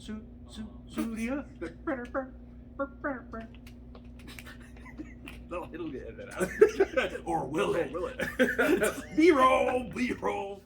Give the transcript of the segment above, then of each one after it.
Studio. No, it'll get edited out. Or will it? Will it? B-roll, B-roll.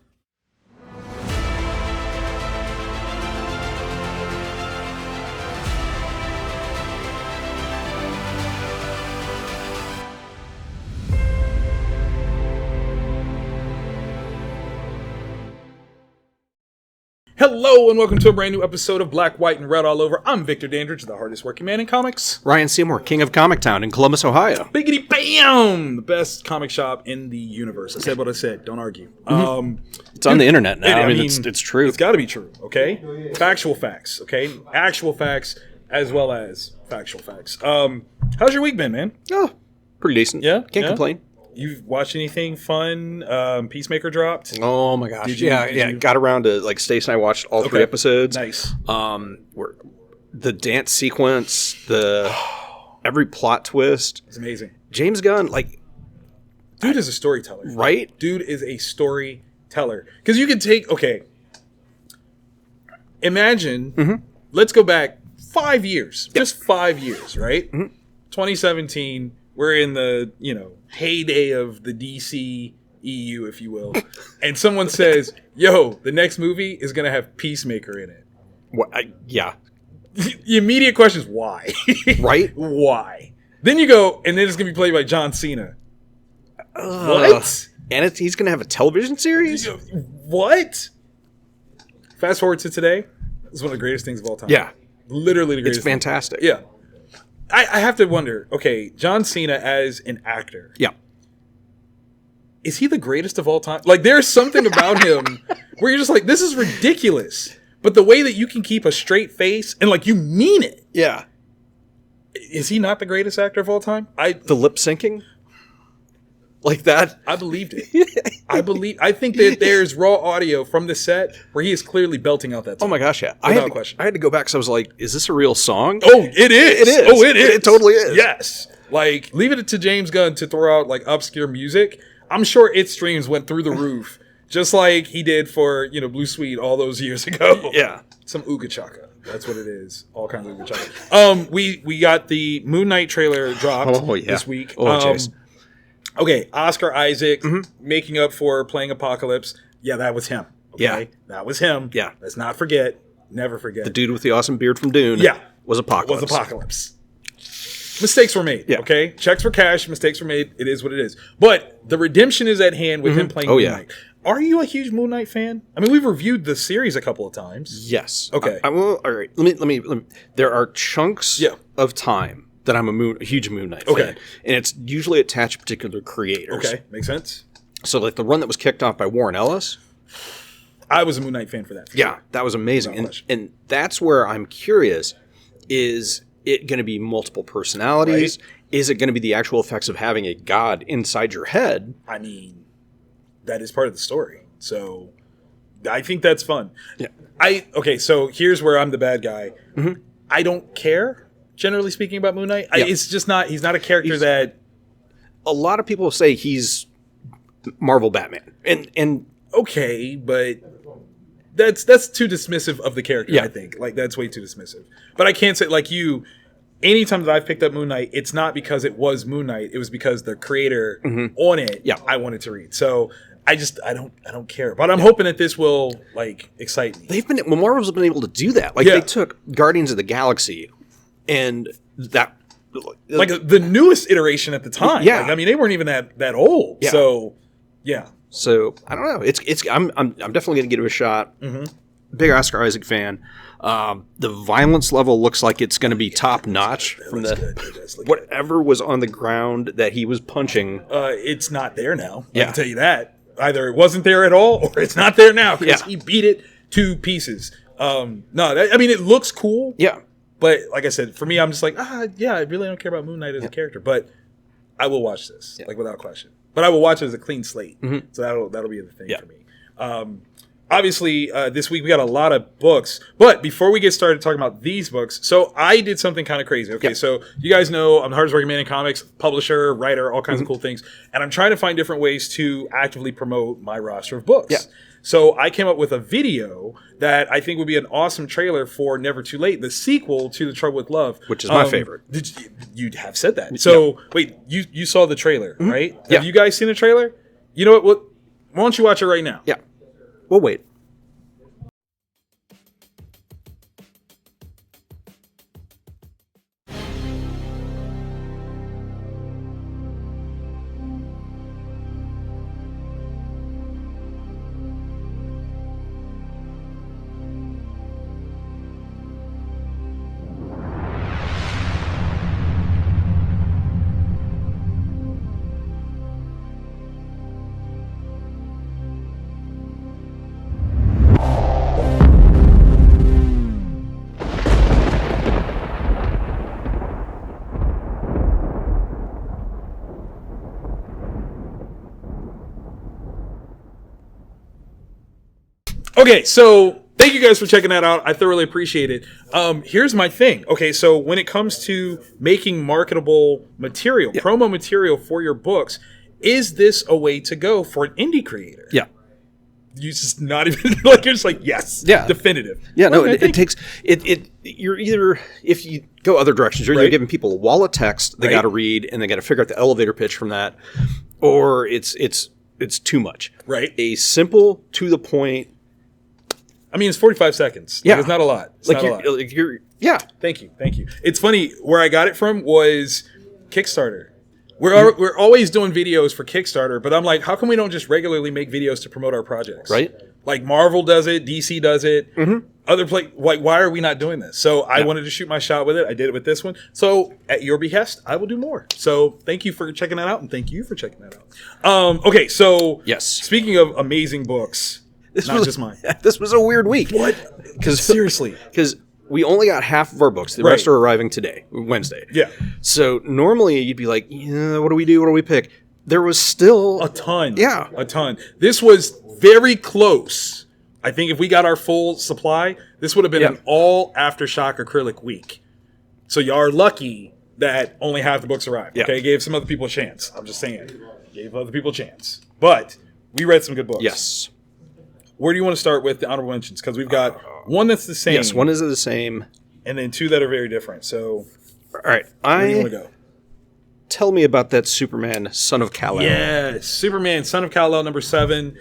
Hello and welcome to a brand new episode of Black, White, and Red All Over. I'm Victor Dandridge, the hardest working man in comics. Ryan Seymour, King of Comic Town in Columbus, Ohio. Biggity bam! The best comic shop in the universe. I said what I said. Don't argue. It's on the internet now. I mean, it's true. It's got to be true, okay? Factual facts, okay? Actual facts as well as factual facts. How's your week been, man? Oh, pretty decent. Yeah? Can't complain. You've watched anything fun? Peacemaker dropped? Oh my gosh. Did you? Got around to, like, Stace and I watched all 3 episodes. Nice. The dance sequence, every plot twist. It's amazing. James Gunn, like... Dude is a storyteller. Right? Dude is a storyteller. Because you can take... Okay. Imagine... Let's go back 5 years. Yep. Just 5 years, right? 2017... We're in the, heyday of the DC EU, if you will. And someone says, yo, the next movie is going to have Peacemaker in it. Yeah. The immediate question is why? Right? Why? Then you go, and then it's going to be played by John Cena. What? And he's going to have a television series? What? Fast forward to today. This is one of the greatest things of all time. Yeah. Literally the greatest. It's fantastic. Yeah. I have to wonder, okay, John Cena as an actor. Yeah. Is he the greatest of all time? Like, there's something about him where you're just like, this is ridiculous. But the way that you can keep a straight face and, like, you mean it. Yeah. Is he not the greatest actor of all time? The lip syncing? Like that? I believed it. I think that there's raw audio from the set where he is clearly belting out that song. Oh my gosh, yeah. Without question. I had to go back because I was like, is this a real song? Oh, it is. It is. Oh, it is. It totally is. Yes. Like, leave it to James Gunn to throw out, like, obscure music. I'm sure its streams went through the roof, just like he did for, Blue Sweet all those years ago. Yeah. Some Ooga Chaka. That's what it is. All kinds of Ooga Chaka. We got the Moon Knight trailer dropped this week. Oh, jeez. Okay, Oscar Isaac making up for playing Apocalypse. Yeah, that was him. Okay? Yeah. That was him. Yeah. Let's not forget. Never forget. The dude with the awesome beard from Dune was Apocalypse. Mistakes were made, okay? Checks for cash, mistakes were made. It is what it is. But the redemption is at hand with him playing Moon Knight. Are you a huge Moon Knight fan? I mean, we've reviewed the series a couple of times. Yes. Okay. All right. Let me. There are chunks of time that I'm a huge Moon Knight fan. And it's usually attached to particular creators. Okay, makes sense. So, like, the run that was kicked off by Warren Ellis. I was a Moon Knight fan for that. Yeah, that was amazing. And that's where I'm curious, is it going to be multiple personalities? Right. Is it going to be the actual effects of having a god inside your head? I mean, that is part of the story. So, I think that's fun. Yeah. Okay, so here's where I'm the bad guy. I don't care. Generally speaking about Moon Knight, it's just not. He's not a character that. A lot of people say he's Marvel Batman, and okay, but that's too dismissive of the character. I think that's way too dismissive. But I can't say like you. Anytime that I've picked up Moon Knight, it's not because it was Moon Knight. It was because the creator on it. I wanted to read. So I don't care. But I'm hoping that this will like excite me. Marvel's been able to do that. Like they took Guardians of the Galaxy. And that, like the newest iteration at the time. Yeah, like, I mean, they weren't even that old. Yeah. So, yeah. So I don't know. I'm definitely gonna give it a shot. Big Oscar Isaac fan. The violence level looks like it's going to be top notch from whatever was on the ground that he was punching. It's not there now. I can tell you that. Either it wasn't there at all, or it's not there now because he beat it to pieces. It looks cool. Yeah. But like I said, for me, I'm just like, I really don't care about Moon Knight as a character. But I will watch this, like without question. But I will watch it as a clean slate. So that'll be the thing for me. Obviously, this week we got a lot of books. But before we get started talking about these books, so I did something kind of crazy. Okay, so you guys know I'm the hardest working man in comics, publisher, writer, all kinds of cool things. And I'm trying to find different ways to actively promote my roster of books. So I came up with a video that I think would be an awesome trailer for Never Too Late, the sequel to The Trouble with Love. Which is my favorite. You have said that. So, wait, you saw the trailer, right? Yeah. Have you guys seen the trailer? You know what? Why don't you watch it right now? Yeah. We'll wait. Okay, so thank you guys for checking that out. I thoroughly appreciate it. Here's my thing. Okay, so when it comes to making marketable material, promo material for your books, is this a way to go for an indie creator? Yeah. You just not even like you're just like yes, definitive. Yeah, no, it takes it. You're either if you go other directions, you're either giving people a wall of text they got to read and they got to figure out the elevator pitch from that, or it's too much. Right. A simple to the point. I mean, it's 45 seconds. Yeah, like, it's not a lot. It's not a lot. Yeah. Thank you. It's funny. Where I got it from was Kickstarter. We're always doing videos for Kickstarter, but I'm like, how come we don't just regularly make videos to promote our projects? Right. Like Marvel does it, DC does it. Other why are we not doing this? So I wanted to shoot my shot with it. I did it with this one. So at your behest, I will do more. So thank you for checking that out, and thank you for checking that out. Okay, so yes. Speaking of amazing books. This Not was just mine. This was a weird week. What? Because seriously, because we only got half of our books. The rest are arriving today, Wednesday. Yeah. So normally you'd be like, yeah, what do we do? What do we pick? There was still a ton. Yeah, a ton. This was very close. I think if we got our full supply, this would have been an all AfterShock Acrylic week. So y'all are lucky that only half the books arrived. Okay, gave some other people a chance. I'm just saying, gave other people a chance. But we read some good books. Yes. Where do you want to start with the honorable mentions? Because we've got one that's the same. Yes, one is the same. And then two that are very different. So, all right. Where do you want to go? Tell me about that Superman, Son of Kal-El. Yes, Superman, Son of Kal-El, number 7.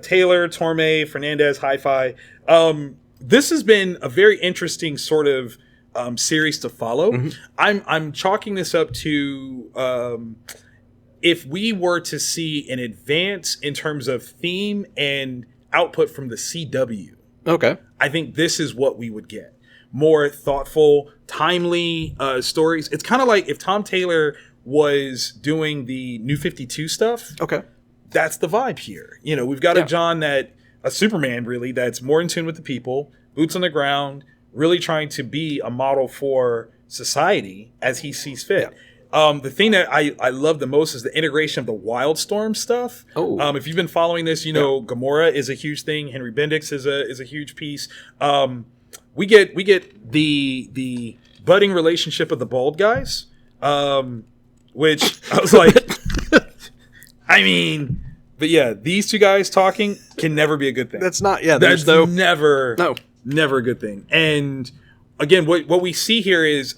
Taylor, Torme, Fernandez, Hi-Fi. This has been a very interesting sort of series to follow. I'm chalking this up to... if we were to see an advance in terms of theme and output from the CW, I think this is what we would get. More thoughtful, timely stories. It's kind of like if Tom Taylor was doing the New 52 stuff. That's the vibe here. You know, we've got a Superman really, that's more in tune with the people, boots on the ground, really trying to be a model for society as he sees fit. The thing that I love the most is the integration of the Wildstorm stuff. If you've been following this, you know Gamora is a huge thing. Henry Bendix is a huge piece. We get the budding relationship of the bald guys, which I was like, I mean, but yeah, these two guys talking can never be a good thing. That's not. That's never a good thing. And again, what we see here is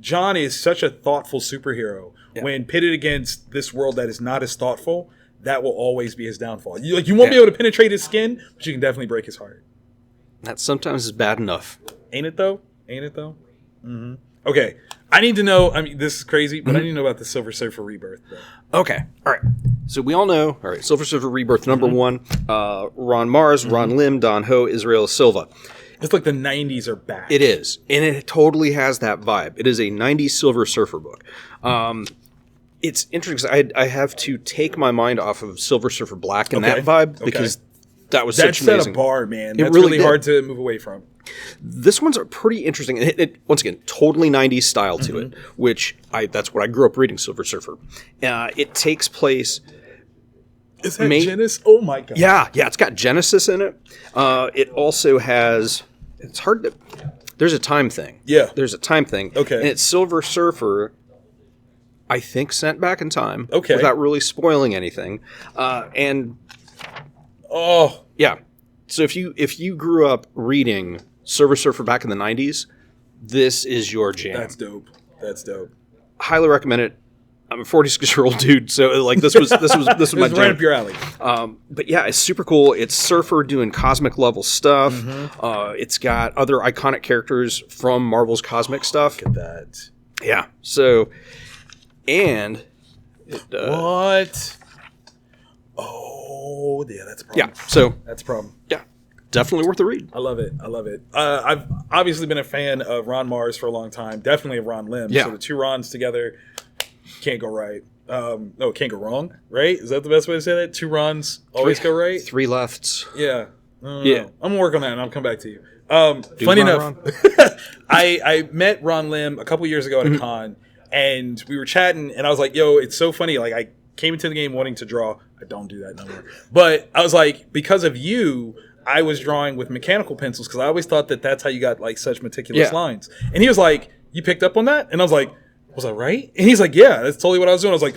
John is such a thoughtful superhero. When pitted against this world that is not as thoughtful, that will always be his downfall. You won't be able to penetrate his skin, but you can definitely break his heart. That sometimes is bad enough. Ain't it though? Mm-hmm. Okay, I need to know. I mean, this is crazy, but I need to know about the Silver Surfer Rebirth. Though. Okay, all right. So we all know. All right, Silver Surfer Rebirth number 1. Ron Mars, Ron Lim, Don Ho, Israel Silva. It's like the 90s are back. It is. And it totally has that vibe. It is a 90s Silver Surfer book. It's interesting because I have to take my mind off of Silver Surfer Black and that vibe because that was such amazing. That set a bar, man. That's really hard to move away from. This one's pretty interesting. It once again, totally 90s style to it, which that's what I grew up reading, Silver Surfer. It takes place... Is that Genesis? Oh my god. Yeah, it's got Genesis in it. It also has... It's hard to... There's a time thing. Yeah. There's a time thing. Okay. And it's Silver Surfer, I think, sent back in time. Okay. Without really spoiling anything. And... Oh. Yeah. So if you grew up reading Silver Surfer back in the 90s, this is your jam. That's dope. That's dope. Highly recommend it. I'm a 46-year-old dude, so like this was my right jam. up your alley. But yeah, it's super cool. It's Surfer doing cosmic level stuff. It's got other iconic characters from Marvel's cosmic stuff. Look at that. Yeah. So, and it, what? Oh, yeah, that's a problem. Yeah. So That's a problem. yeah, definitely worth a read. I love it. I love it. I've obviously been a fan of Ron Mars for a long time. Definitely of Ron Lim. Yeah. So the two Rons together can't go right. No, can't go wrong. Right? Is that the best way to say that? Two Rons always go right. Three lefts. Yeah. No. I'm gonna work on that, and I'll come back to you. Funny enough, I met Ron Lim a couple years ago at a con, and we were chatting, and I was like, "Yo, it's so funny. Like, I came into the game wanting to draw. I don't do that no more. But I was like, because of you, I was drawing with mechanical pencils because I always thought that that's how you got like such meticulous lines. And he was like, "You picked up on that?" And I was like, "Was I right?" And he's like, "Yeah, that's totally what I was doing." I was like,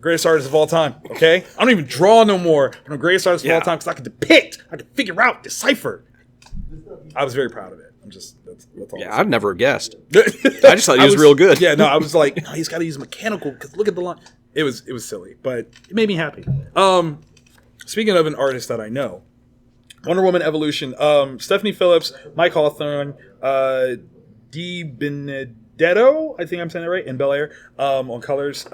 "Greatest artist of all time." Okay, I don't even draw no more. I'm the greatest artist of all time because I can depict, I can figure out, decipher. I was very proud of it. I'm just that's all. Yeah, I've never guessed. I just thought he was real good. Yeah, no, I was like, no, he's got to use mechanical because look at the line. It was silly, but it made me happy. Speaking of an artist that I know, Wonder Woman Evolution. Stephanie Phillips, Mike Hawthorne, Di Benedetto, I think I'm saying that right, in Bel Air on colors.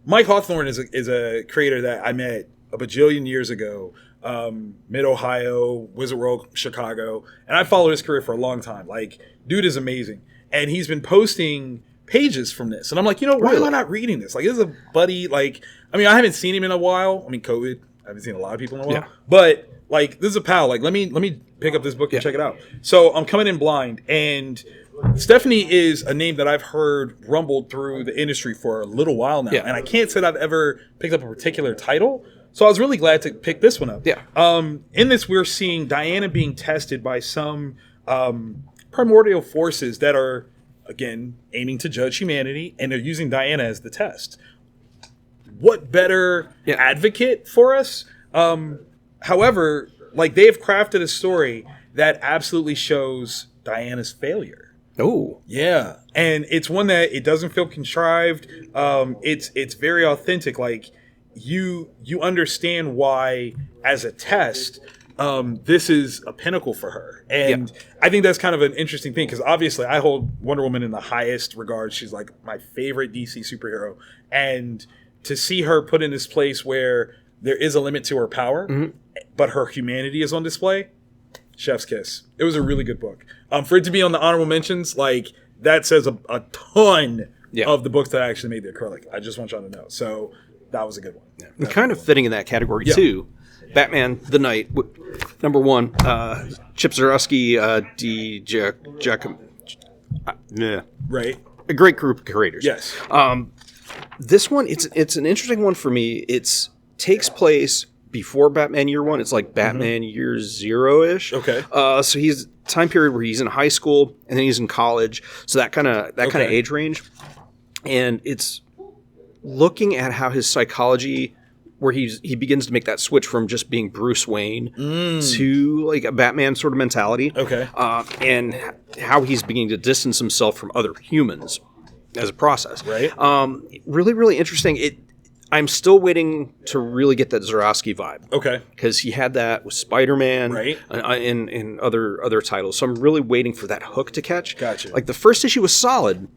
Mike Hawthorne is a creator that I met a bajillion years ago. Mid-Ohio, Wizard World, Chicago. And I followed his career for a long time. Like, dude is amazing. And he's been posting pages from this. And I'm like, why am I not reading this? Like, this is a buddy. Like, I mean, I haven't seen him in a while. I mean, COVID. I haven't seen a lot of people in a while. Yeah. But, like, this is a pal. Like, let me pick up this book and check it out. So I'm coming in blind. And Stephanie is a name that I've heard rumbled through the industry for a little while now. Yeah. And I can't say that I've ever picked up a particular title. So I was really glad to pick this one up. Yeah. In this, we're seeing Diana being tested by some primordial forces that are, again, aiming to judge humanity, and they're using Diana as the test. What better advocate for us? However, like, they have crafted a story that absolutely shows Diana's failure. Oh. Yeah. And it's one that it doesn't feel contrived. It's very authentic. Like, you understand why, as a test, this is a pinnacle for her. And I think that's kind of an interesting thing because obviously I hold Wonder Woman in the highest regard. She's like my favorite DC superhero. And to see her put in this place where there is a limit to her power, but her humanity is on display, chef's kiss. It was a really good book. For it to be on the honorable mentions, like, that says a ton of the books that I actually made the acrylic. I just want y'all to know. So that was a good one. Yeah, and kind of fitting in that category too. Batman the Knight, number one. Chip Zdarsky, right. A great group of creators. Yes. This one, it's an interesting one for me. It takes place before Batman Year One. It's like Batman Year Zero-ish. Okay. So he's time period where he's in high school and then he's in college. So that kind of age range, and it's looking at how his psychology, where he begins to make that switch from just being Bruce Wayne to like a Batman sort of mentality. Okay. And how he's beginning to distance himself from other humans as a process. Right. Really, really interesting. I'm still waiting to really get that Zdarsky vibe. Okay. Because he had that with Spider-Man, right, and other titles. So I'm really waiting for that hook to catch. Gotcha. Like the first issue was solid.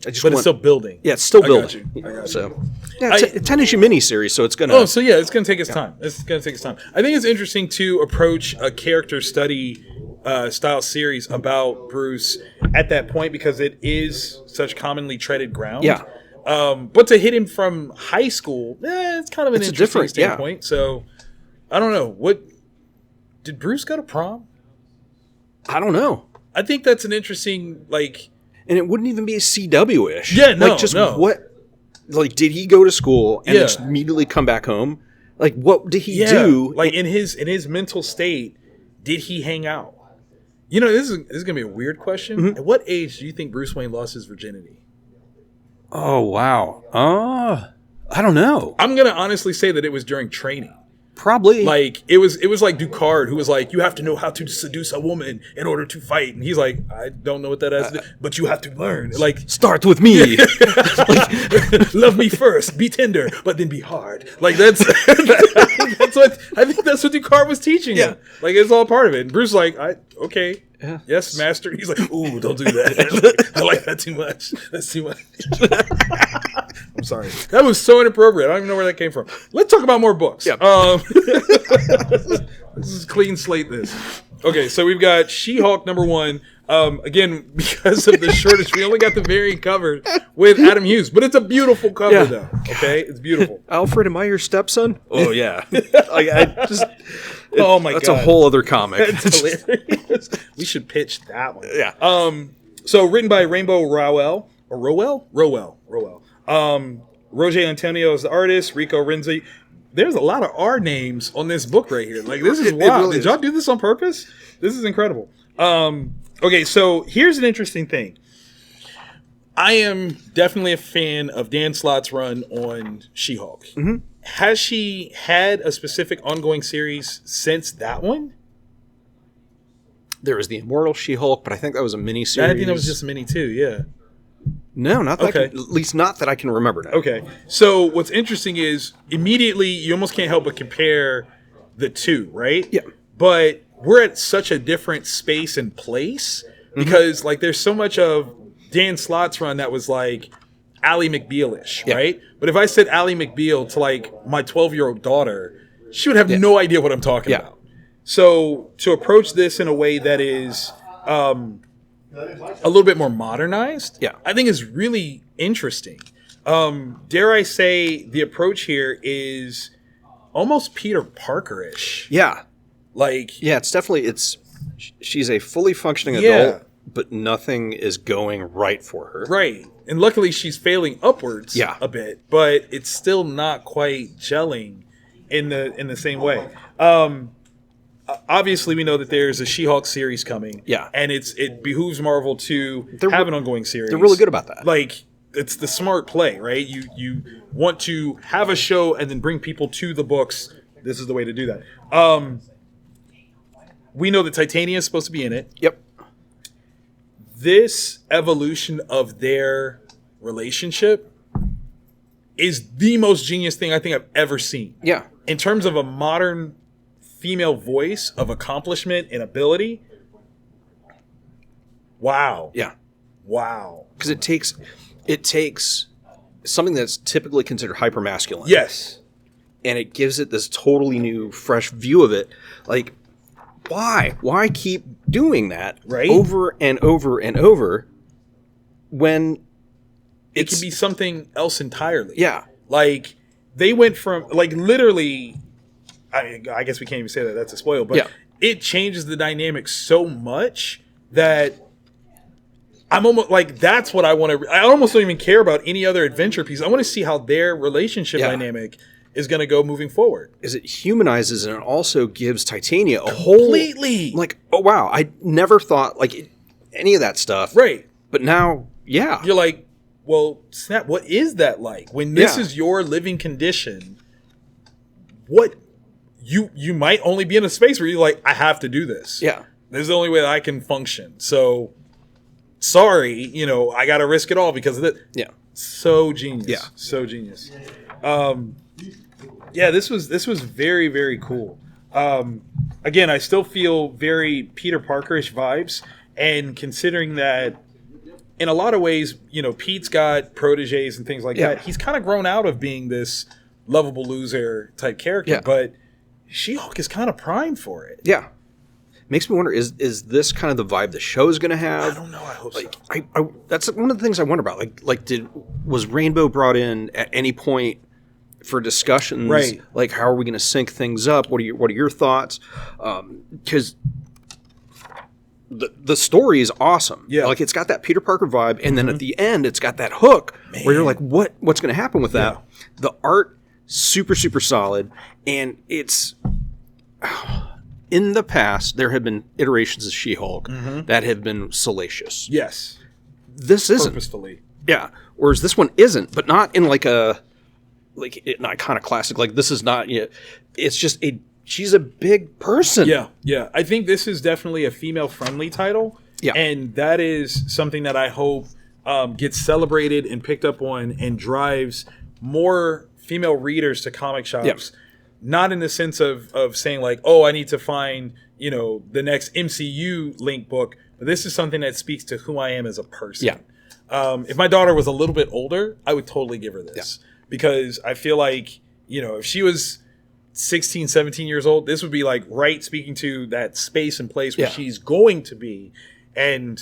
It's still building. Yeah, it's still building. I got you. So, yeah, 10-issue miniseries, so it's going to... Oh, so yeah, it's going to take its time. It's going to take its time. I think it's interesting to approach a character study style series about Bruce at that point because it is such commonly treaded ground. Yeah. But to hit him from high school, it's kind of an interesting standpoint. So, I don't know. What did Bruce go to prom? I don't know. I think that's an interesting, like... And it wouldn't even be a CW-ish. Yeah, no, like just no. What? Like, did he go to school and just immediately come back home? Like, what did he do? Like in his mental state, did he hang out? This is gonna be a weird question. At what age do you think Bruce Wayne lost his virginity? Oh wow. I don't know. I'm gonna honestly say that it was during training. Probably. Like it was like Ducard, who was like, you have to know how to seduce a woman in order to fight, and he's like, I don't know what that has to do, but you have to learn. Like, start with me. love me first, be tender, but then be hard. Like that's what I think. That's what Ducard was teaching him. Like it's all part of it. And Bruce is like, okay. Yeah. Yes, master. He's like, ooh, don't do that. I like that too much. That's too much. I'm sorry. That was so inappropriate. I don't even know where that came from. Let's talk about more books. Yeah. This is clean slate this. Okay, so we've got She-Hulk #1. Again, because of the shortage, we only got the variant covered with Adam Hughes. But it's a beautiful cover, though. Okay? It's beautiful. Alfred, am I your stepson? Oh, yeah. Oh my god, that's a whole other comic. It's hilarious. We should pitch that one. Yeah. So written by Rainbow Rowell. Roger Antonio is the artist. Rico Renzi. There's a lot of R names on this book right here. Like this is wild. Really Did y'all do this on purpose? This is incredible. Okay, so here's an interesting thing. I am definitely a fan of Dan Slott's run on She-Hulk. Mm-hmm. Has she had a specific ongoing series since that one? There was the Immortal She-Hulk, but I think that was a mini-series. I think that was just a mini too, yeah. No, not that. Okay. At least not that I can remember now. Okay. So what's interesting is immediately you almost can't help but compare the two, right? Yeah. But we're at such a different space and place because like there's so much of Dan Slott's run that was like Ally McBeal-ish, right? But if I said Ally McBeal to like my 12-year-old daughter, she would have no idea what I'm talking about. So to approach this in a way that is a little bit more modernized, I think is really interesting. Dare I say the approach here is almost Peter Parker-ish. Yeah. Like, it's definitely, she's a fully functioning adult, but nothing is going right for her. Right. And luckily she's failing upwards a bit, but it's still not quite gelling in the same way. Obviously, we know that there's a She-Hulk series coming. Yeah. And it behooves Marvel to have an ongoing series. They're really good about that. Like, it's the smart play, right? You want to have a show and then bring people to the books. This is the way to do that. We know that Titania is supposed to be in it. Yep. This evolution of their relationship is the most genius thing I think I've ever seen. Yeah. In terms of a modern female voice of accomplishment and ability. Wow. Yeah. Wow. Because it takes something that's typically considered hypermasculine. Yes. And it gives it this totally new, fresh view of it. Like, why? Why keep doing that over and over and over when it can be something else entirely? Yeah. Like, they went from, like, literally, I guess we can't even say that. That's a spoil. But it changes the dynamic so much that I'm almost, like, that's what I want to, I almost don't even care about any other adventure piece. I want to see how their relationship dynamic is going to go moving forward. Is it humanizes and it also gives Titania a completely whole, like, oh wow, I never thought like any of that stuff. Right. But now, you're like, well, snap, what is that like? When this is your living condition, what you might only be in a space where you're like, I have to do this. Yeah. This is the only way that I can function. So sorry, I got to risk it all because of that. Yeah. So genius. Yeah. So genius. This was very, very cool. Again, I still feel very Peter Parker-ish vibes, and considering that in a lot of ways, Pete's got proteges and things like that. He's kind of grown out of being this lovable loser type character, but She-Hulk is kind of primed for it. Yeah. Makes me wonder, is this kind of the vibe the show's going to have? I don't know. I hope so. I that's one of the things I wonder about. Was Rainbow brought in at any point for discussions? Right. Like, how are we going to sync things up? What are your thoughts? Because the story is awesome. Yeah. Like, it's got that Peter Parker vibe, and then at the end, it's got that hook where you're like, what's going to happen with that? Yeah. The art, super, super solid, and it's... In the past, there have been iterations of She-Hulk that have been salacious. Yes. This isn't. Purposefully. Yeah. Whereas this one isn't, but not in like like an iconoclastic. Like this is not. It's just she's a big person. Yeah. I think this is definitely a female-friendly title. Yeah, and that is something that I hope gets celebrated and picked up on and drives more female readers to comic shops. Yep. Not in the sense of saying like, oh, I need to find, the next MCU Link book. But this is something that speaks to who I am as a person. Yeah. If my daughter was a little bit older, I would totally give her this. Because I feel like, if she was 16, 17 years old, this would be like right speaking to that space and place where she's going to be. And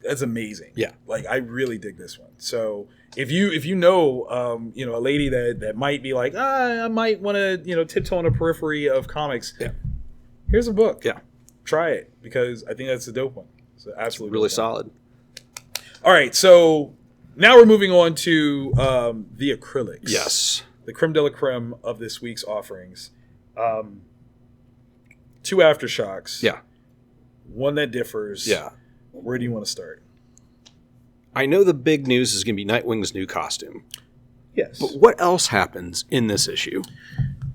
that's amazing. Yeah. Like, I really dig this one. So if you know, a lady that might be like, I might want to, tiptoe on the periphery of comics. Yeah. Here's a book. Yeah. Try it, because I think that's a dope one. It's absolutely really solid. All right. So now we're moving on to the Acrylics. Yes. The creme de la creme of this week's offerings. 2 Aftershocks. Yeah. One that differs. Yeah. Where do you want to start? I know the big news is going to be Nightwing's new costume. Yes. But what else happens in this issue?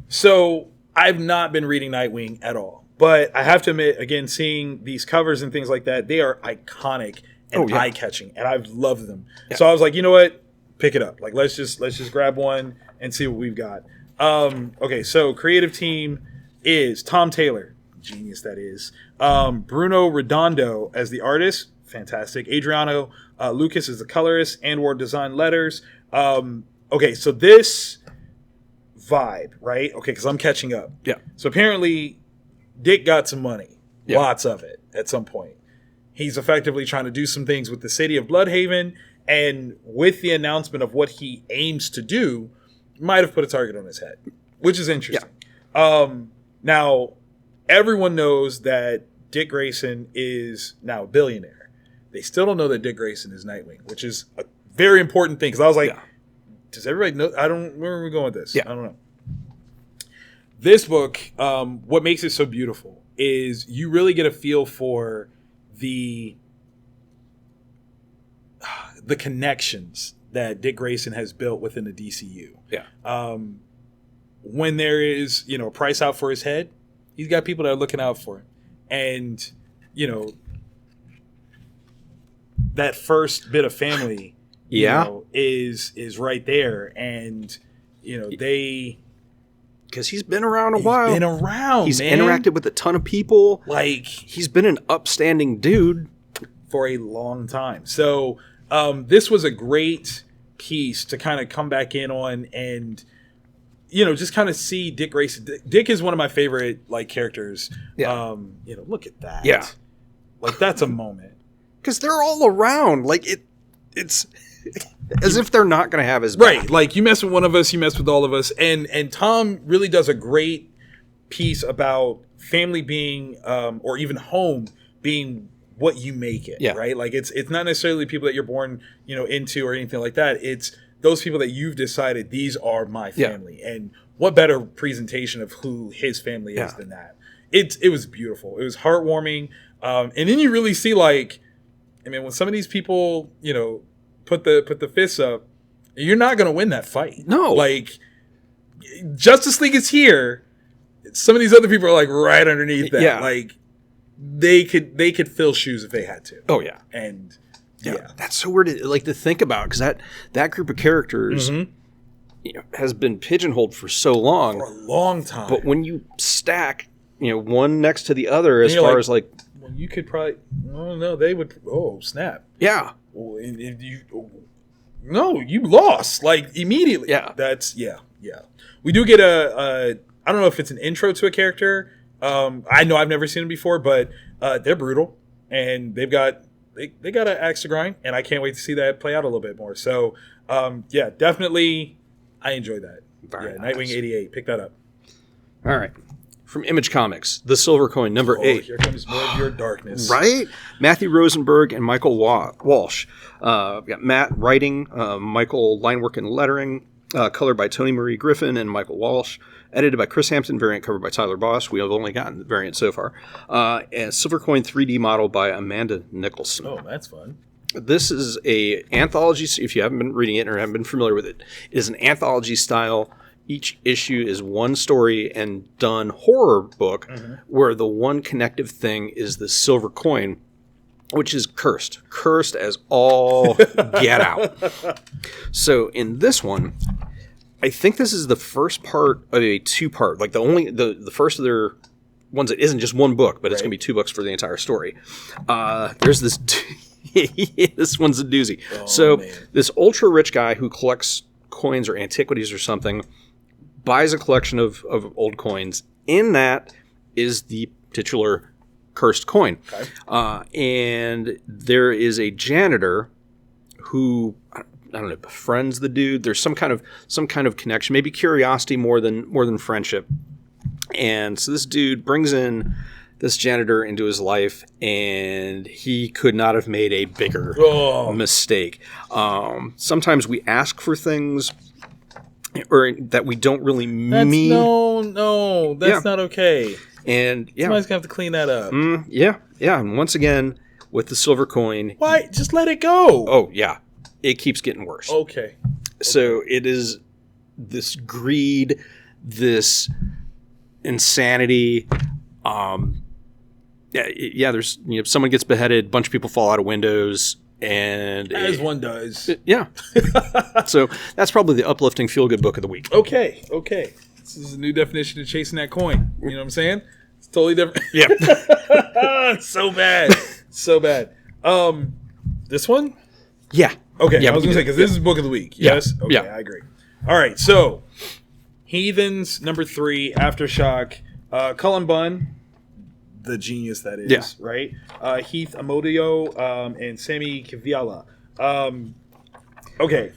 So I've not been reading Nightwing at all. But I have to admit, again, seeing these covers and things like that, they are iconic and eye-catching. And I've loved them. Yeah. So I was like, you know what? Pick it up. Like, let's just grab one and see what we've got. Okay, so creative team is Tom Taylor. Genius that is. Bruno Redondo as the artist. Fantastic. Adriano Lucas is the colorist. And design letters. Okay, so this vibe, right? Okay, because I'm catching up. Yeah. So apparently Dick got some money. Yeah. Lots of it at some point. He's effectively trying to do some things with the city of Bloodhaven. And with the announcement of what he aims to do, might have put a target on his head, which is interesting. Yeah. Now, everyone knows that Dick Grayson is now a billionaire. They still don't know that Dick Grayson is Nightwing, which is a very important thing. Because I was like, does everybody know? Where are we going with this? Yeah. I don't know. This book, what makes it so beautiful is you really get a feel for the connections that Dick Grayson has built within the DCU. Yeah. When there is, a price out for his head, he's got people that are looking out for him. And, that first bit of family, is right there. And, they... Because he's been around a while. He's been around, He's interacted with a ton of people. Like... He's been an upstanding dude. For a long time. So, this was a great piece to kind of come back in on and... just kind of see Dick Grayson. Dick is one of my favorite characters. Yeah. Look at that. Yeah. That's a moment. Because they're all around. It's as if they're not going to have his back. Right. You mess with one of us, you mess with all of us. And Tom really does a great piece about family being, or even home being what you make it. Yeah. Right. It's not necessarily people that you're born, into or anything like that. It's those people that you've decided these are my family. Yeah. And what better presentation of who his family is than that? It was beautiful. It was heartwarming. And then you really see when some of these people, put the fists up, you're not going to win that fight. No. Justice League is here. Some of these other people are right underneath that. Yeah. They could fill shoes if they had to. Oh yeah. And yeah, that's so weird to think about, because that group of characters, has been pigeonholed for so long, for a long time. But when you stack, one next to the other, as far as well, you could probably, no, they would. Oh snap! Yeah. Well, you lost immediately. Yeah. That's yeah. We do get a I don't know if it's an intro to a character. I know I've never seen them before, but they're brutal and they've got. They got an axe to grind, and I can't wait to see that play out a little bit more. So, definitely, I enjoyed that. Very nice. Nightwing 88, pick that up. All right. From Image Comics, The Silver Coin, number 8. Here comes more of your darkness. Right? Matthew Rosenberg and Michael Walsh. We've got Matt writing, Michael line work and lettering, colored by Tony Marie Griffin and Michael Walsh. Edited by Chris Hampton, variant covered by Tyler Boss. We have only gotten the variant so far. And Silver Coin 3D model by Amanda Nicholson. Oh, that's fun. This is a anthology. If you haven't been reading it or haven't been familiar with it, it is an anthology style. Each issue is one story and done horror book, where the one connective thing is the silver coin, which is cursed as all get out. So in this one, I think this is the first part of a two-part, like the first of their ones that isn't just one book, but it's going to be 2 books for the entire story. There's this, this one's a doozy. This ultra-rich guy who collects coins or antiquities or something buys a collection of old coins. In that is the titular cursed coin. And there is a janitor who, I don't know, befriends the dude. There's some kind of connection, maybe curiosity more than friendship. And so this dude brings in this janitor into his life, and he could not have made a bigger mistake. Sometimes we ask for things or that we don't really mean. No, that's not okay. And somebody's gonna have to clean that up. And once again, with the silver coin, why? Just let it go. Oh yeah, it keeps getting worse. Okay. So it is this greed, this insanity. There's someone gets beheaded, a bunch of people fall out of windows. And as one does. So that's probably the uplifting feel-good book of the week. Okay. This is a new definition of chasing that coin. You know what I'm saying? It's totally different. Yeah. So bad. This one? Yeah. Okay, I was going to say, because this is book of the week. Yes? Okay, I agree. All right, so Heathens, number 3, Aftershock, Cullen Bunn, the genius that is, right? Heath Amodio and Sammy Kiviala. Okay.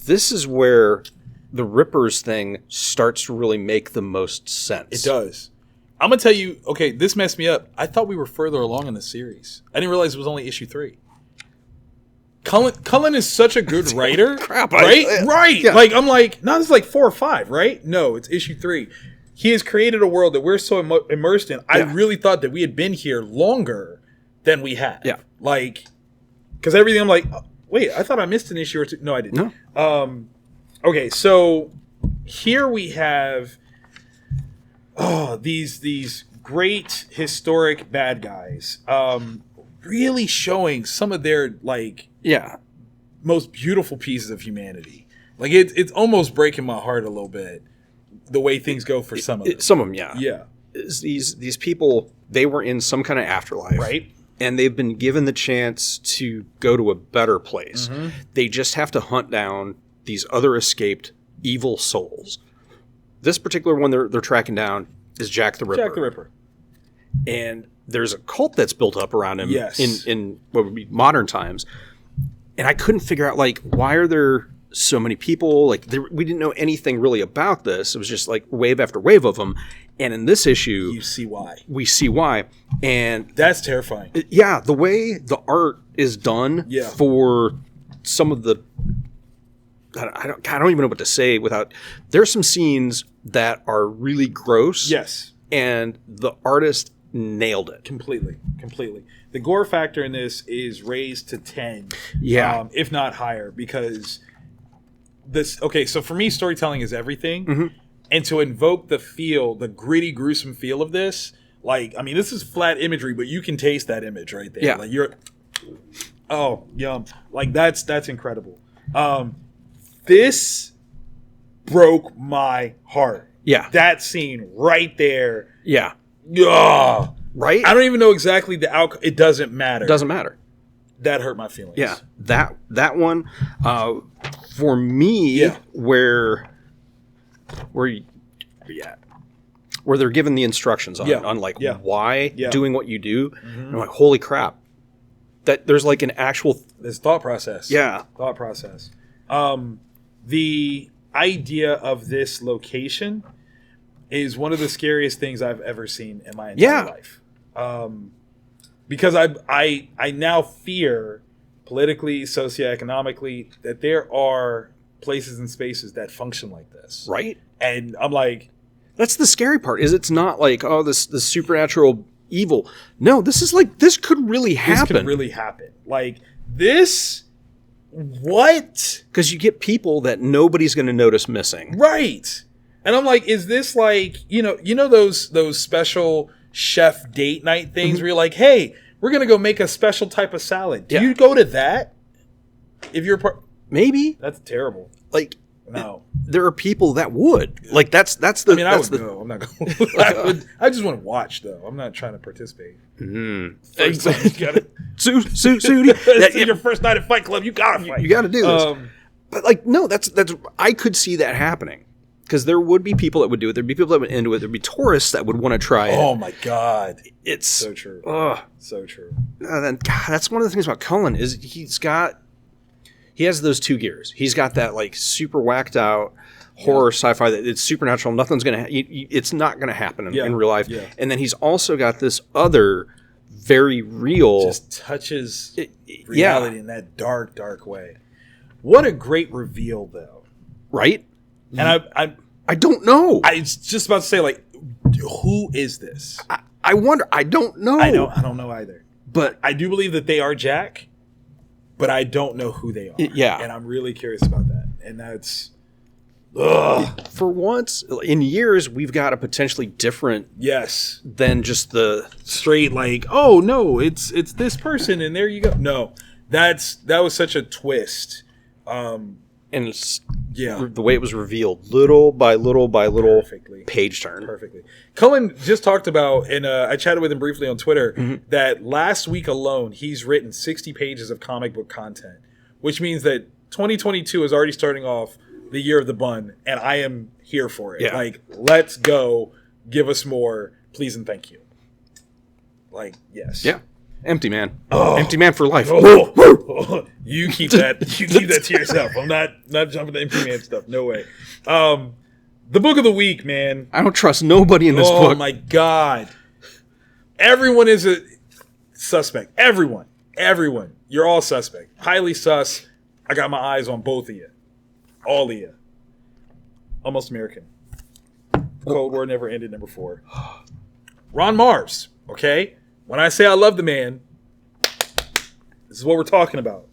This is where the Rippers thing starts to really make the most sense. It does. I'm going to tell you, okay, this messed me up. I thought we were further along in the series. I didn't realize it was only issue 3. Cullen is such a good writer. Crap, right? Right. Yeah. Like, I'm like, no, this is like 4 or 5, right? No, it's issue 3. He has created a world that we're so immersed in. I really thought that we had been here longer than we had. Yeah. Like, because everything, I'm like, oh, wait, I thought I missed an issue or 2. No, I didn't. No. Okay, so here we have these great historic bad guys really showing some of their, like, most beautiful pieces of humanity. Like, it's almost breaking my heart a little bit. The way things go for some of them. Some of them, yeah. Yeah. These people, they were in some kind of afterlife. Right. And they've been given the chance to go to a better place. Mm-hmm. They just have to hunt down these other escaped evil souls. This particular one they're tracking down is Jack the Ripper. Jack the Ripper. And there's a cult that's built up around him in what would be modern times. And I couldn't figure out, like, why are there so many people? Like, we didn't know anything really about this. It was just like wave after wave of them. And in this issue, you see why. We see why. And that's terrifying. Yeah, the way the art is done for some of the, I don't even know what to say without. There's some scenes that are really gross. Yes. And the artist nailed it. Completely. The gore factor in this is raised to 10. Yeah. If not higher, because this, okay, so for me, storytelling is everything. Mm-hmm. And to invoke the gritty, gruesome feel of this, like, I mean, this is flat imagery, but you can taste that image right there. Yeah. Like, yum. Like, that's incredible. This broke my heart. Yeah. That scene right there. Yeah. Yeah. Right? I don't even know exactly the outcome. It doesn't matter. Doesn't matter. That hurt my feelings. Yeah. That one, for me, where they're given the instructions on like why doing what you do. Mm-hmm. And I'm like, holy crap. That there's like an actual this thought process. Yeah. Thought process. The idea of this location is one of the scariest things I've ever seen in my entire life. Because I now fear politically, socioeconomically, that there are places and spaces that function like this. Right. And I'm like, that's the scary part, is it's not like, oh, this supernatural evil. No, this is like, this could really happen. This could really happen. Like, this, what? Because you get people that nobody's going to notice missing. Right. And I'm like, is this like, those special chef date night things where you're like, hey, we're going to go make a special type of salad. Do you go to that? If you're maybe. That's terrible. Like, no. There are people that would. Like, that's the... I mean, I would go. I'm not going. I just want to watch, though. I'm not trying to participate. First time you gotta... That's your first night at Fight Club. You got to fight. You got to do this. But, like, no, that's... I could see that happening. Because there would be people that would do it. There'd be people that would into it. There'd be tourists that would want to try it. Oh, my God. It's... So true. So true. Then, God, that's one of the things about Cullen is he has those two gears. He's got that, like, super whacked out horror sci-fi that it's supernatural. Nothing's going to... It's not going to happen in real life. Yeah. And then he's also got this other very real... Just touches reality in that dark, dark way. What a great reveal, though. Right? And I don't know. I was just about to say, like, who is this? I wonder. I don't know. I don't know either. But I do believe that they are Jack, but I don't know who they are. Yeah. And I'm really curious about that. And that's... For once, in years, we've got a potentially different... Yes. Than just the... Straight, like, oh, no, it's this person, and there you go. No. That was such a twist. And it's, the way it was revealed, little by little by little, perfectly. Page turn. Perfectly. Cullen just talked about, and I chatted with him briefly on Twitter, that last week alone, he's written 60 pages of comic book content, which means that 2022 is already starting off the year of the bun, and I am here for it. Yeah. Like, let's go. Give us more. Please and thank you. Like, yes. Yeah. Empty man. Empty man for life. You keep that. You keep that to yourself. I'm not jumping to empty man stuff. No way. The book of the week, man. I don't trust nobody in this book. Oh my God. Everyone is a suspect. Everyone. You're all suspect. Highly sus. I got my eyes on both of you. All of you. Almost American. Cold War never ended. Number 4. Ron Mars. Okay. When I say I love the man, this is what we're talking about.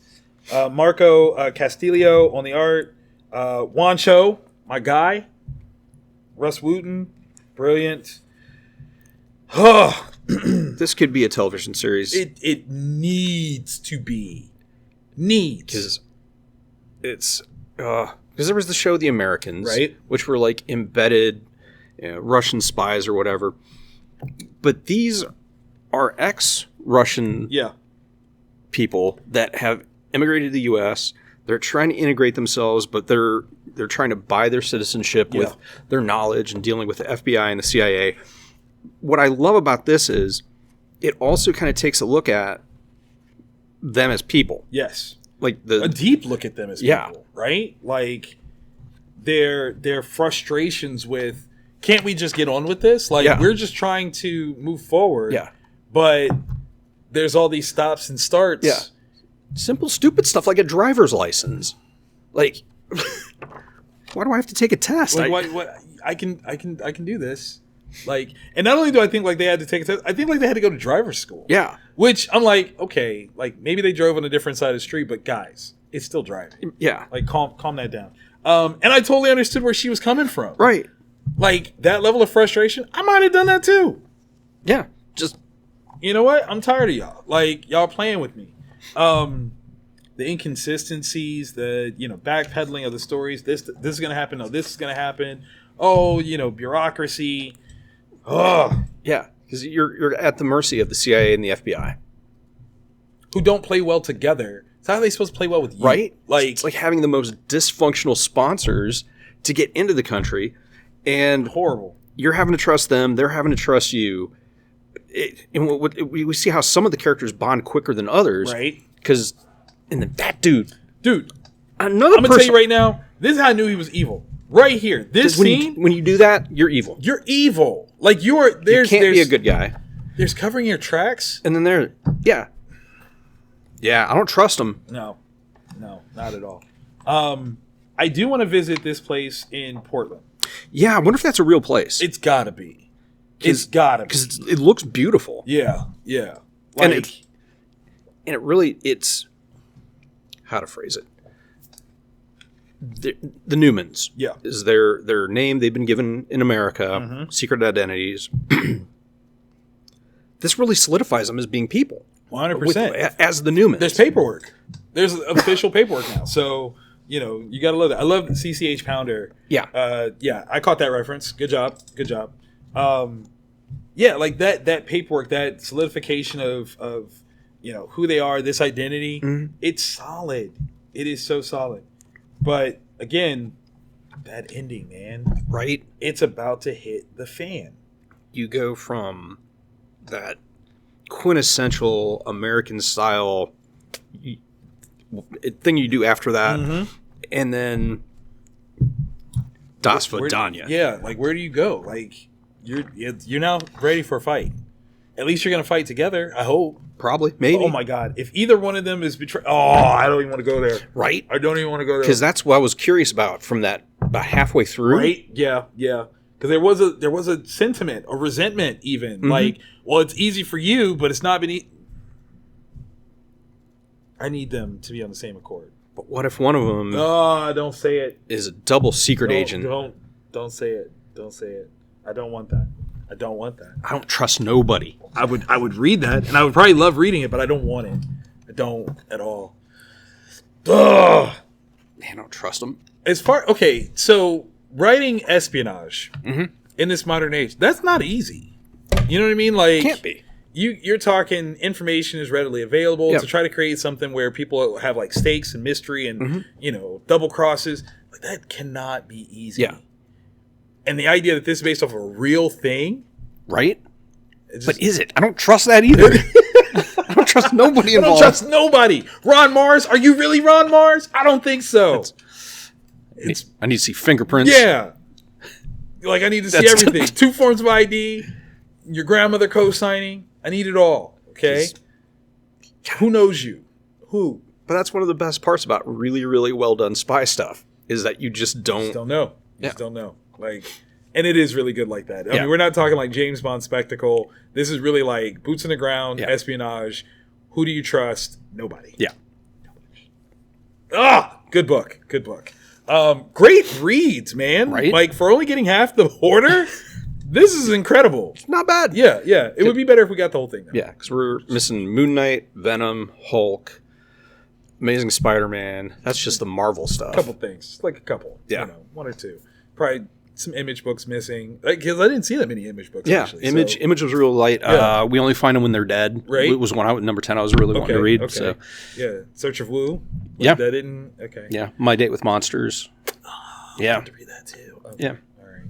Marco Castillo on the art. Wancho, my guy. Russ Wooten, brilliant. This could be a television series. It needs to be. Needs. Because there was the show The Americans, right? Which were like embedded Russian spies or whatever. But these are ex-Russian people that have immigrated to the U.S. They're trying to integrate themselves, but they're trying to buy their citizenship with their knowledge and dealing with the FBI and the CIA. What I love about this is it also kind of takes a look at them as people. Yes. Like a deep look at them as people, right? Like their frustrations with, can't we just get on with this? Like we're just trying to move forward. Yeah. But there's all these stops and starts. Yeah. Simple, stupid stuff like a driver's license. Like, why do I have to take a test? Like, what? I can do this. Like, and not only do I think like they had to take a test, I think like they had to go to driver's school. Yeah. Which I'm like, okay, like maybe they drove on a different side of the street, but guys, it's still driving. Yeah. Like calm that down. And I totally understood where she was coming from. Right. Like that level of frustration, I might have done that too. Yeah. Just, you know what? I'm tired of y'all. Like y'all playing with me. The inconsistencies, the backpedaling of the stories. This is gonna happen. No, this is gonna happen. Oh, bureaucracy. Oh, yeah, because you're at the mercy of the CIA and the FBI, who don't play well together. So how are they supposed to play well with you? Right? Like it's like having the most dysfunctional sponsors to get into the country, and horrible. You're having to trust them. They're having to trust you. And we see how some of the characters bond quicker than others, right? Because, and then that dude, I'm gonna tell you right now. This is how I knew he was evil. Right here, this scene. When you do that, you're evil. You're evil. Like you can't be a good guy. There's covering your tracks, and then I don't trust him. No, not at all. I do want to visit this place in Portland. Yeah, I wonder if that's a real place. It's gotta be. It's gotta be because it looks beautiful. Yeah. Like, and it really it's how to phrase it. The Newmans is their name. They've been given in America, secret identities. This really solidifies them as being people. 100%. As the Newmans. There's paperwork. There's official paperwork now. So, you know, you got to love that. I love CCH Pounder. Yeah. Yeah, I caught that reference. Good job. Yeah, like that paperwork, that solidification of you know, who they are, this identity, it's solid. It is so solid. But again, that ending, man. Right? It's about to hit the fan. You go from that quintessential American style thing you do after that, and then Das Vidania. Yeah, like where do you go? Like you're now ready for a fight. At least you're gonna fight together. I hope. Probably, maybe. Oh my God! If either one of them is betrayed, I don't even want to go there. Right? I don't even want to go there because that's what I was curious about from that about halfway through. Right? Yeah. Because there was a sentiment, a resentment, even like, well, it's easy for you, but it's not been. I need them to be on the same accord. But what if one of them? Don't say it. Is a double secret agent? Don't say it. Don't say it. I don't want that. I don't want that. I don't trust nobody. I would read that, and I would probably love reading it, but I don't want it. I don't at all. Ugh. Man, I don't trust them. So writing espionage in this modern age, that's not easy. You know what I mean? Like, Can't be. You're talking information is readily available to try to create something where people have like stakes and mystery and you know, double crosses. Like, that cannot be easy. Yeah. And the idea that this is based off of a real thing, right? But is it? I don't trust that either. I don't trust nobody involved. I don't trust nobody. Ron Mars? Are you really Ron Mars? I don't think so. I need to see fingerprints. Yeah. Like, I need to see everything. 2 forms of ID, your grandmother co-signing. I need it all. Okay? Who knows you? Who? But that's one of the best parts about really, really well done spy stuff is that you just don't know. You just don't know. Like, and it is really good like that. I mean, we're not talking like James Bond spectacle. This is really like boots on the ground, espionage. Who do you trust? Nobody. Yeah. Good book. Good book. Great reads, man. Right? Like, for only getting half the order, this is incredible. It's not bad. Yeah. It would be better if we got the whole thing. Though. Yeah, because we're missing Moon Knight, Venom, Hulk, Amazing Spider-Man. That's just the Marvel stuff. A couple things. Like a couple. Yeah. You know, 1 or 2. Probably some Image books missing. Because I didn't see that many Image books, actually. Image was real light. Yeah. We only find them when they're dead. Right. It was one number 10 I was really wanting to read. Okay. So. Yeah. Search of Wu. Yeah. That didn't. Okay. Yeah. My Date with Monsters. I have to read that too. Okay. Yeah. All right.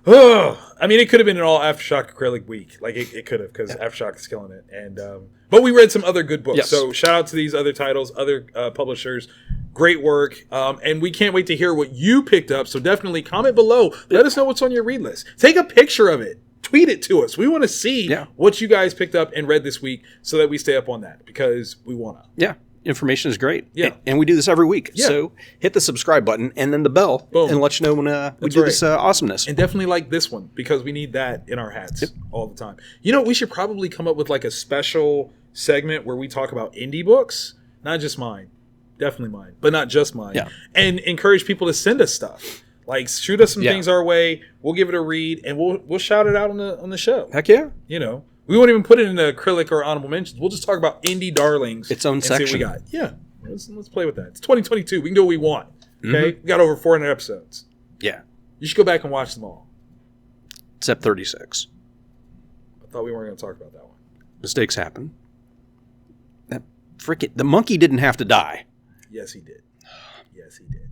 Oh, I mean, it could have been an all AfterShock Acrylic week. Like, it could have, because AfterShock is killing it. And but we read some other good books. Yes. So shout out to these other titles, other publishers. Great work. And we can't wait to hear what you picked up. So definitely comment below. Let us know what's on your read list. Take a picture of it. Tweet it to us. We want to see what you guys picked up and read this week so that we stay up on that, because we want to. Yeah. Information is great. Yeah. And we do this every week. Yeah. So hit the subscribe button and then the bell. Boom. And let you know when we do this awesomeness. And definitely like this one, because we need that in our hats all the time. You know, we should probably come up with like a special segment where we talk about indie books. Not just mine. Definitely mine. But not just mine. Yeah. And encourage people to send us stuff. Like, shoot us some things our way. We'll give it a read, and we'll shout it out on the show. Heck yeah. You know. We won't even put it in the Acrylic or honorable mentions. We'll just talk about indie darlings. Its own and section. See what we got. Yeah. Let's play with that. It's 2022. We can do what we want. Okay? We got over 400 episodes. Yeah. You should go back and watch them all. Except 36. I thought we weren't going to talk about that one. Mistakes happen. The monkey didn't have to die. Yes, he did. Yes, he did.